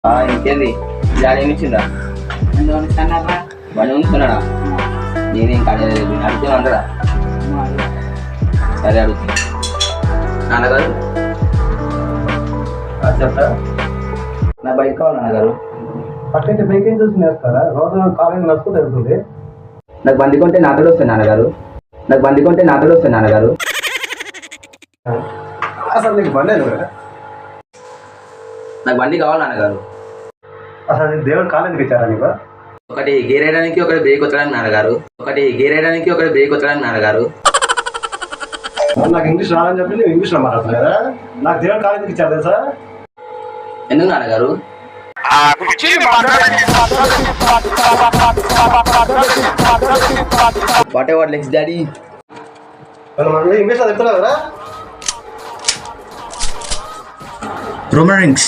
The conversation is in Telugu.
ఇంకేంది డాడీ ఏమి ఇచ్చిందా బండి ఉంచుతున్నాడా నేనేం కడలేదు అడుగుతామంటారా సరే అడుగుతున్నా నాన్నగారు చెప్తా నా బైక్ కావాలి నాన్నగారు అట్లయితే బైక్ ఏం చూసి నేర్స్తారా రోజు కాలేజ్ నడుచుకుంటూ వెళ్తుంది. నాకు బండి కొంటే నాతో వస్తాను నాన్నగారు నాకు బండి కొంటే నాతో వస్తాను నాన్నగారు అసలు నీకు బండి లేదు కదా, నాకు బండి కావాలి నాన్నగారు అసలు నీకు దేవుడు కాలేజీకి ఇచ్చారా నీకు? ఒకటి గేర్ వేయడానికి ఒకటి బ్రేక్ వచ్చడానికి నాన్నగారు ఒకటి గేర్ వేయడానికి ఒకటి బ్రేక్ వచ్చడానికి నాన్నగారు నాకు ఇంగ్లీష్ రాదని చెప్పి నువ్వు ఇంగ్లీష్లో మాట్లాడలేదా? నాకు దేవుడు కాలేజీకి ఇచ్చారు తెలుసా? ఎందుకు నాన్నగారు వాట్ ఎవర్ నెక్స్ట్ డాడీ మనం ఇంగ్లీష్లో చెప్తున్నావు కదా. Roman rings.